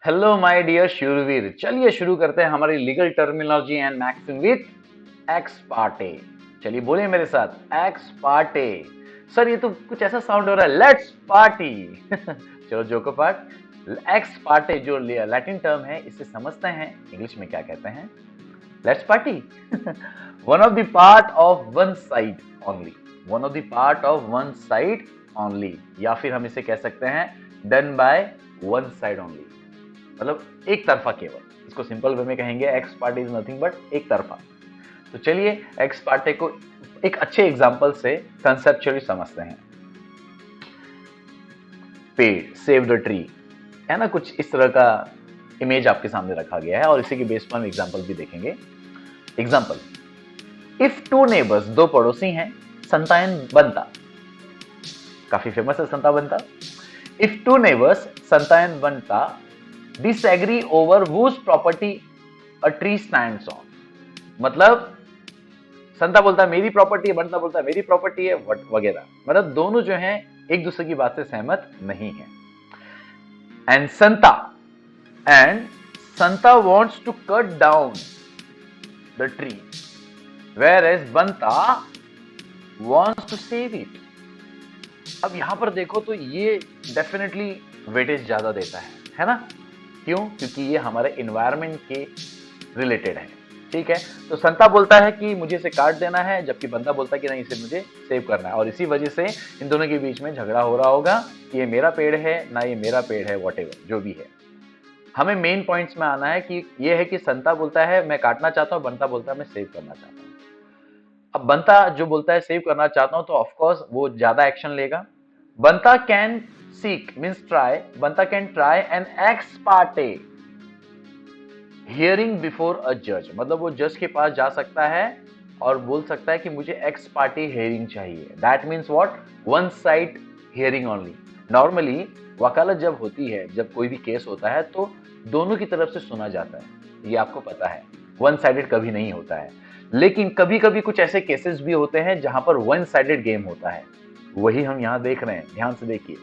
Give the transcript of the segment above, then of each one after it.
Hello my dear शूरवीर, चलिए शुरू करते हैं हमारी legal terminology and maxim with ex parte. चलिए बोलिए मेरे साथ, एक्स पार्टे। सर ये तो कुछ ऐसा साउंड हो रहा है, लेट्स पार्टी। चलो जोको पार्ट। एक्स पार्टे जो लैटिन टर्म है, इसे समझते हैं इंग्लिश में क्या कहते हैं। Let's party. One of the part of one side only. One of the part of one side only, या फिर हम इसे कह सकते हैं done by one side only, मतलब एक तरफा केवल। इसको सिंपल वे में कहेंगे x party is nothing but एक तरफा। तो चलिए एक्स पार्टी को एक अच्छे एग्जांपल से कंसेप्चुअली समझते हैं। पेड़, सेव द ट्री, है ना, कुछ इस तरह का इमेज आपके सामने रखा गया है और इसी के बेस पर हम एग्जांपल भी देखेंगे। एग्जांपल, इफ टू नेबर्स, दो पड़ोसी हैं, संतायन बनता। काफी फेमस है संता बनता। इफ टू नेबर्स, संतायन बनता, disagree over whose property a tree stands on, मतलब संता बोलता है मेरी प्रॉपर्टी है, बनता बोलता है मेरी प्रॉपर्टी है, वगैरह। मतलब दोनों जो हैं एक दूसरे की बात से सहमत नहीं है। And Santa wants to cut down the tree whereas बनता wants to save it। अब यहां पर देखो तो ये डेफिनेटली वेटेज ज्यादा देता है ना। क्यों? क्योंकि ये हमारे एनवायरनमेंट के रिलेटेड है। ठीक है, तो संता बोलता है कि मुझे इसे काट देना है, जबकि बंदा बोलता है कि नहीं, इसे मुझे सेव करना है। और इसी वजह से इन दोनों के बीच में झगड़ा हो रहा होगा कि ये मेरा पेड़ है ना ये मेरा पेड़ है, व्हाटएवर जो भी है। हमें मेन पॉइंट्स में आना है कि ये है कि संता बोलता है मैं काटना चाहता हूं, बनता बोलता है मैं सेव करना चाहता हूं। अब बनता जो बोलता है सेव करना चाहता हूं, तो ऑफकोर्स वो ज्यादा एक्शन लेगा। बनता can seek means try, Banta can try an ex parte hearing before a judge, मतलब वो जज के पास जा सकता है और बोल सकता है कि मुझे एक्स पार्टी हियरिंग चाहिए। That means what? One side hearing only. Normally वकालत जब होती है, जब कोई भी केस होता है तो दोनों की तरफ से सुना जाता है, ये आपको पता है। वन साइडेड कभी नहीं होता है, लेकिन कभी कभी कुछ ऐसे केसेस भी होते हैं जहां पर वन साइडेड गेम होता है। वही हम यहां देख रहे हैं, ध्यान से देखिए।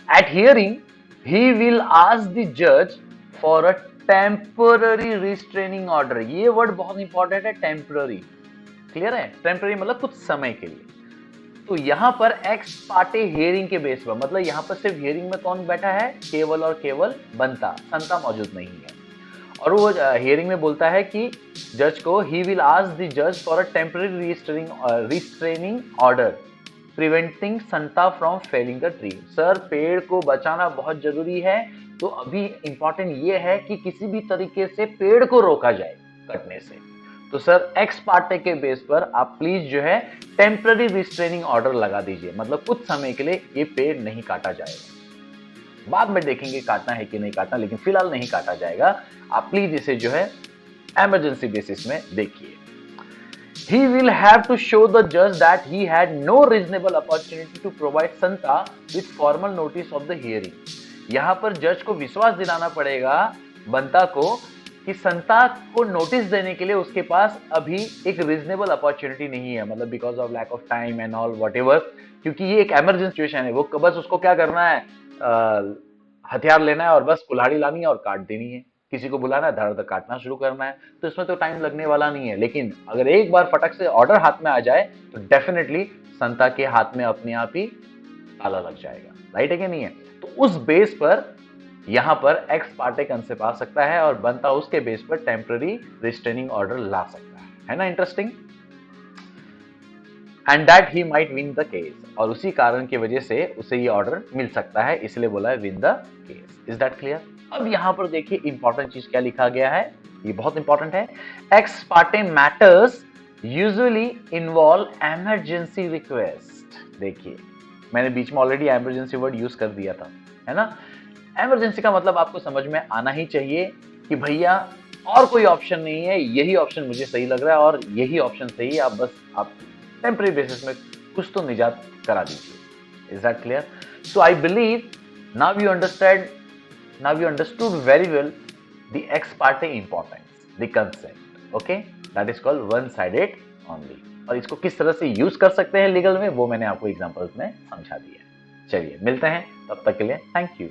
At hearing, he will ask the judge for a temporary restraining order। ये वर्ड बहुत इंपॉर्टेंट है, टेम्पररी। क्लियर है? टेम्पररी मतलब कुछ समय के लिए। तो यहां पर एक्स पार्टे हियरिंग के बेस पर, मतलब यहां पर सिर्फ हियरिंग में कौन बैठा है? केवल और केवल बनता, संता मौजूद नहीं है। और वो हियरिंग में बोलता है कि जज को, he will ask the judge for a temporary restraining order preventing Santa from failing the tree. Sir पेड़ को बचाना बहुत जरूरी है, तो अभी इंपॉर्टेंट ये है कि किसी भी तरीके से पेड़ को रोका जाए कटने से। तो सर एक्स पार्टे के बेस पर आप प्लीज जो है टेम्पररी रिस्ट्रेनिंग ऑर्डर लगा दीजिए, मतलब कुछ समय के लिए ये पेड़ नहीं काटा जाएगा। बाद में देखेंगे काटना है कि नहीं काटना, लेकिन फिलहाल नहीं काटा जाएगा। आप प्लीज इसे जो है इमरजेंसी बेसिस में देखिए। He will have to show the judge that he had no reasonable opportunity to provide Santa with formal notice of the hearing। यहां पर जज को विश्वास दिलाना पड़ेगा बंता को कि संता को नोटिस देने के लिए उसके पास अभी एक रीजनेबल अपॉर्चुनिटी नहीं है, मतलब because of lack of time and all whatever, क्योंकि ये एक इमरजेंसी सिचुएशन है। वो बस उसको क्या करना है, हथियार लेना है और बस कुल्हाड़ी लानी है और काट देनी है। किसी को बुलाना है, धड़ धड़ काटना शुरू करना है, तो इसमें तो टाइम लगने वाला नहीं है। लेकिन अगर एक बार फटक से ऑर्डर हाथ में आ जाए तो डेफिनेटली संता के हाथ में अपने आप ही ताला लग जाएगा। राइट है कि नहीं है? तो उस बेस पर यहां पर एक्स पार्टे कंसेप्ट आ सकता है और बनता उसके बेस पर टेम्पररी रिस्ट्रेनिंग ऑर्डर ला सकता है ना। Interesting. And that he might win the case, और उसी कारण की वजह से उसे ये ऑर्डर मिल सकता है, इसलिए बोला है win the case. Is that clear? अब यहां पर देखिए इंपॉर्टेंट चीज क्या लिखा गया है, ये बहुत इंपॉर्टेंट है। X Partey matters usually involve emergency request. देखिए मैंने बीच में ऑलरेडी इमरजेंसी वर्ड यूज कर दिया था, है ना। इमरजेंसी का मतलब आपको समझ में आना ही चाहिए कि भैया और कोई ऑप्शन नहीं है, यही ऑप्शन मुझे सही लग रहा है और यही ऑप्शन सही है, आप टेम्पररी बेसिस में कुछ तो निजात करा दीजिए। Is that clear? So I believe now you understand, now you understood very well the ex parte importance, the concept, okay, that is called one sided only। और इसको किस तरह से यूज कर सकते हैं लीगल में, वो मैंने आपको एग्जांपल्स में समझा दिया है। चलिए मिलते हैं, तब तक के लिए थैंक यू।